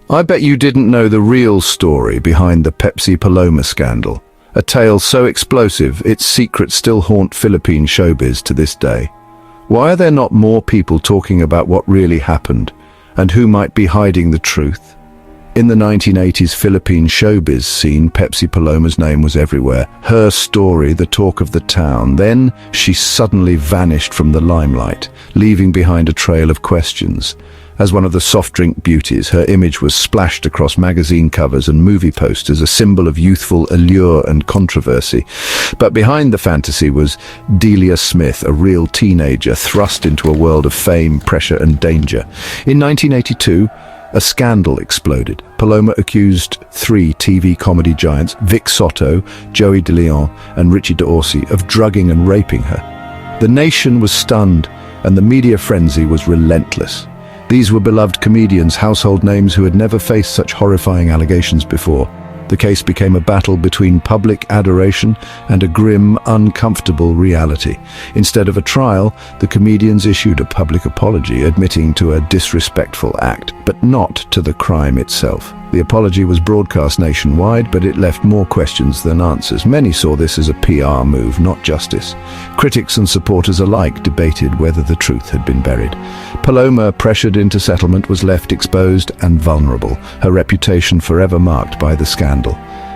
I bet you didn't know the real story behind the Pepsi Paloma scandal. A tale so explosive, its secrets still haunt Philippine showbiz to this day. Why are there not more people talking about what really happened, and who might be hiding the truth? In the 1980s Philippine showbiz scene, Pepsi Paloma's name was everywhere. Her story, the talk of the town. Then she suddenly vanished from the limelight, leaving behind a trail of questions. As one of the soft drink beauties, her image was splashed across magazine covers and movie posters, a symbol of youthful allure and controversy. But behind the fantasy was Delia Smith, a real teenager thrust into a world of fame, pressure and danger. In 1982, a scandal exploded. Paloma accused 3 TV comedy giants, Vic Sotto, Joey De Leon and Richie d'Orsi, of drugging and raping her. The nation was stunned and the media frenzy was relentless. These were beloved comedians, household names who had never faced such horrifying allegations before. The case became a battle between public adoration and a grim, uncomfortable reality. Instead of a trial, the comedians issued a public apology, admitting to a disrespectful act, but not to the crime itself. The apology was broadcast nationwide, but it left more questions than answers. Many saw this as a PR move, not justice. Critics and supporters alike debated whether the truth had been buried. Paloma, pressured into settlement, was left exposed and vulnerable, her reputation forever marked by the scandal.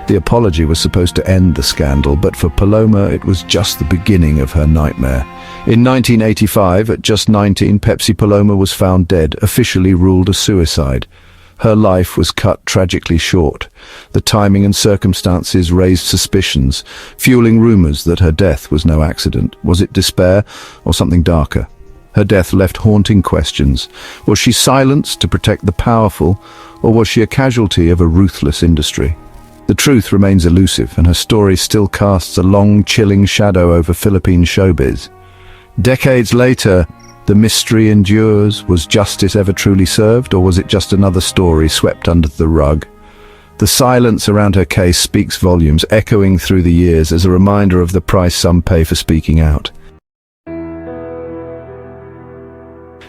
The apology was supposed to end the scandal, but for Paloma it was just the beginning of her nightmare. In 1985, at just 19, Pepsi Paloma was found dead, officially ruled a suicide. Her life was cut tragically short. The timing and circumstances raised suspicions, fueling rumors that her death was no accident. Was it despair or something darker? Her death left haunting questions. Was she silenced to protect the powerful, or was she a casualty of a ruthless industry? The truth remains elusive, and her story still casts a long, chilling shadow over Philippine showbiz. Decades later, the mystery endures. Was justice ever truly served, or was it just another story swept under the rug? The silence around her case speaks volumes, echoing through the years as a reminder of the price some pay for speaking out.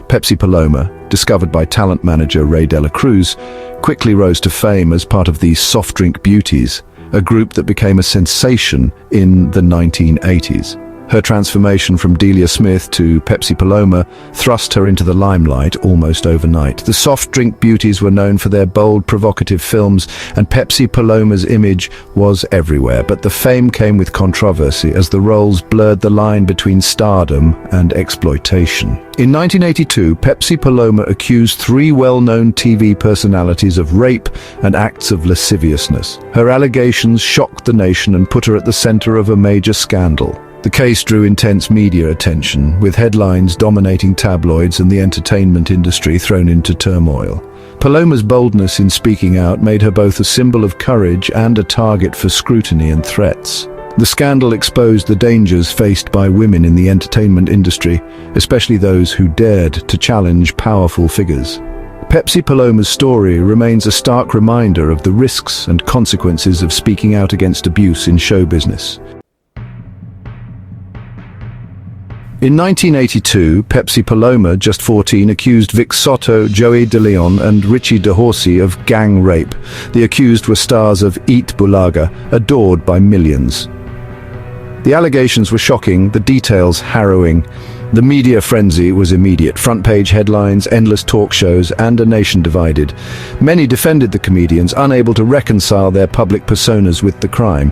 Pepsi Paloma, discovered by talent manager Ray De La Cruz, quickly rose to fame as part of the soft drink beauties, a group that became a sensation in the 1980s. Her transformation from Delia Smith to Pepsi Paloma thrust her into the limelight almost overnight. The soft drink beauties were known for their bold, provocative films, and Pepsi Paloma's image was everywhere. But the fame came with controversy as the roles blurred the line between stardom and exploitation. In 1982, Pepsi Paloma accused 3 well-known TV personalities of rape and acts of lasciviousness. Her allegations shocked the nation and put her at the center of a major scandal. The case drew intense media attention, with headlines dominating tabloids and the entertainment industry thrown into turmoil. Paloma's boldness in speaking out made her both a symbol of courage and a target for scrutiny and threats. The scandal exposed the dangers faced by women in the entertainment industry, especially those who dared to challenge powerful figures. Pepsi Paloma's story remains a stark reminder of the risks and consequences of speaking out against abuse in show business. In 1982, Pepsi Paloma, just 14, accused Vic Sotto, Joey De Leon and Richie d'Orsi of gang rape. The accused were stars of Eat Bulaga, adored by millions. The allegations were shocking, the details harrowing. The media frenzy was immediate. Front-page headlines, endless talk shows, and a nation divided. Many defended the comedians, unable to reconcile their public personas with the crime.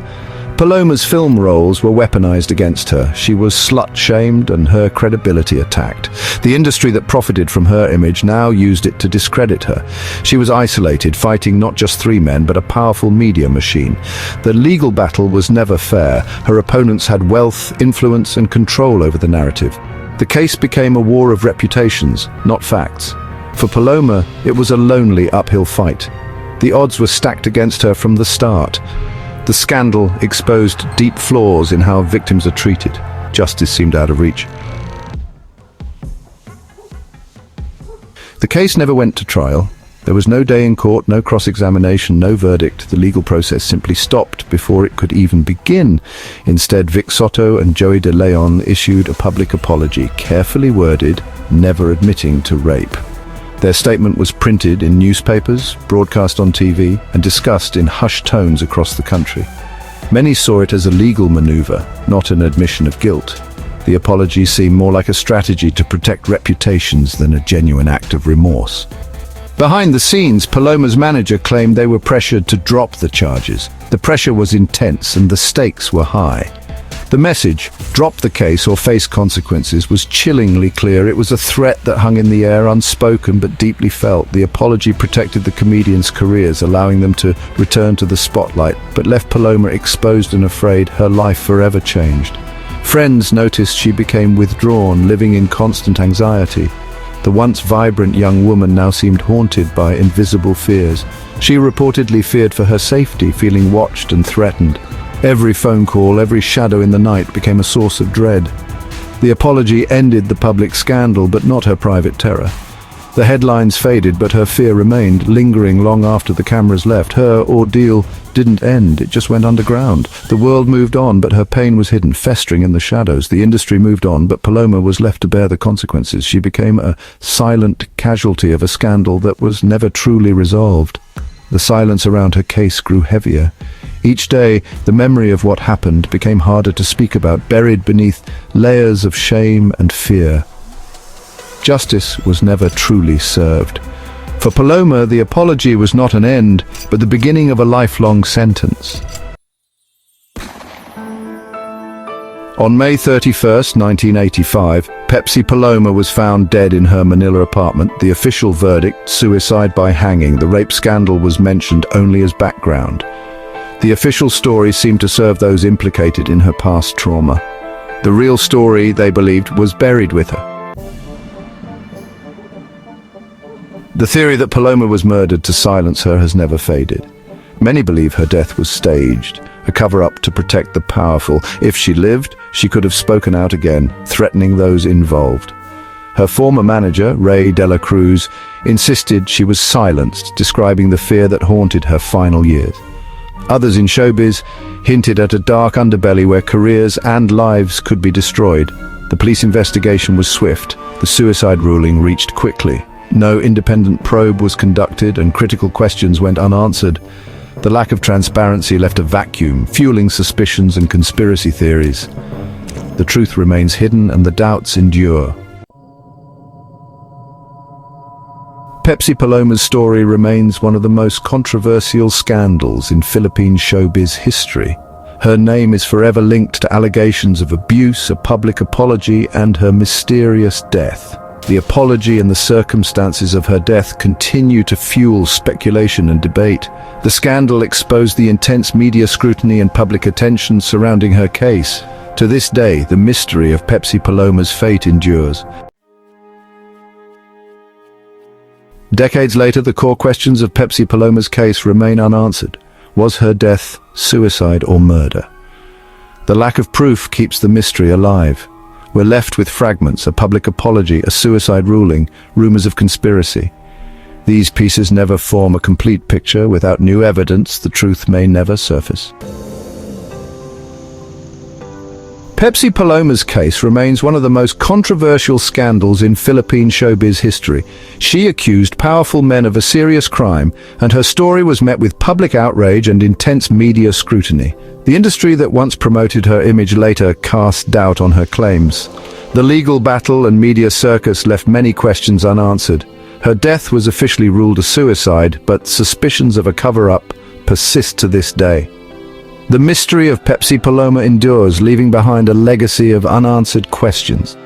Paloma's film roles were weaponized against her. She was slut-shamed and her credibility attacked. The industry that profited from her image now used it to discredit her. She was isolated, fighting not just 3 men, but a powerful media machine. The legal battle was never fair. Her opponents had wealth, influence, and control over the narrative. The case became a war of reputations, not facts. For Paloma, it was a lonely uphill fight. The odds were stacked against her from the start. The scandal exposed deep flaws in how victims are treated. Justice seemed out of reach. The case never went to trial. There was no day in court, no cross-examination, no verdict. The legal process simply stopped before it could even begin. Instead, Vic Sotto and Joey De Leon issued a public apology, carefully worded, never admitting to rape. Their statement was printed in newspapers, broadcast on TV, and discussed in hushed tones across the country. Many saw it as a legal maneuver, not an admission of guilt. The apology seemed more like a strategy to protect reputations than a genuine act of remorse. Behind the scenes, Paloma's manager claimed they were pressured to drop the charges. The pressure was intense and the stakes were high. The message, drop the case or face consequences, was chillingly clear. It was a threat that hung in the air, unspoken but deeply felt. The apology protected the comedians' careers, allowing them to return to the spotlight, but left Paloma exposed and afraid. Her life forever changed. Friends noticed she became withdrawn, living in constant anxiety. The once vibrant young woman now seemed haunted by invisible fears. She reportedly feared for her safety, feeling watched and threatened. Every phone call, every shadow in the night became a source of dread. The apology ended the public scandal, but not her private terror. The headlines faded, but her fear remained, lingering long after the cameras left. Her ordeal didn't end, it just went underground. The world moved on, but her pain was hidden, festering in the shadows. The industry moved on, but Paloma was left to bear the consequences. She became a silent casualty of a scandal that was never truly resolved. The silence around her case grew heavier. Each day, the memory of what happened became harder to speak about, buried beneath layers of shame and fear. Justice was never truly served. For Paloma, the apology was not an end, but the beginning of a lifelong sentence. On May 31st, 1985, Pepsi Paloma was found dead in her Manila apartment. The official verdict, suicide by hanging. The rape scandal was mentioned only as background. The official story seemed to serve those implicated in her past trauma. The real story, they believed, was buried with her. The theory that Paloma was murdered to silence her has never faded. Many believe her death was staged, a cover-up to protect the powerful. If she lived, she could have spoken out again, threatening those involved. Her former manager, Ray De La Cruz, insisted she was silenced, describing the fear that haunted her final years. Others in showbiz hinted at a dark underbelly where careers and lives could be destroyed. The police investigation was swift. The suicide ruling reached quickly. No independent probe was conducted and critical questions went unanswered. The lack of transparency left a vacuum, fueling suspicions and conspiracy theories. The truth remains hidden and the doubts endure. Pepsi Paloma's story remains one of the most controversial scandals in Philippine showbiz history. Her name is forever linked to allegations of abuse, a public apology, and her mysterious death. The apology and the circumstances of her death continue to fuel speculation and debate. The scandal exposed the intense media scrutiny and public attention surrounding her case. To this day, the mystery of Pepsi Paloma's fate endures. Decades later, the core questions of Pepsi Paloma's case remain unanswered. Was her death suicide or murder? The lack of proof keeps the mystery alive. We're left with fragments, a public apology, a suicide ruling, rumors of conspiracy. These pieces never form a complete picture. Without new evidence, the truth may never surface. Pepsi Paloma's case remains one of the most controversial scandals in Philippine showbiz history. She accused powerful men of a serious crime, and her story was met with public outrage and intense media scrutiny. The industry that once promoted her image later cast doubt on her claims. The legal battle and media circus left many questions unanswered. Her death was officially ruled a suicide, but suspicions of a cover-up persist to this day. The mystery of Pepsi Paloma endures, leaving behind a legacy of unanswered questions.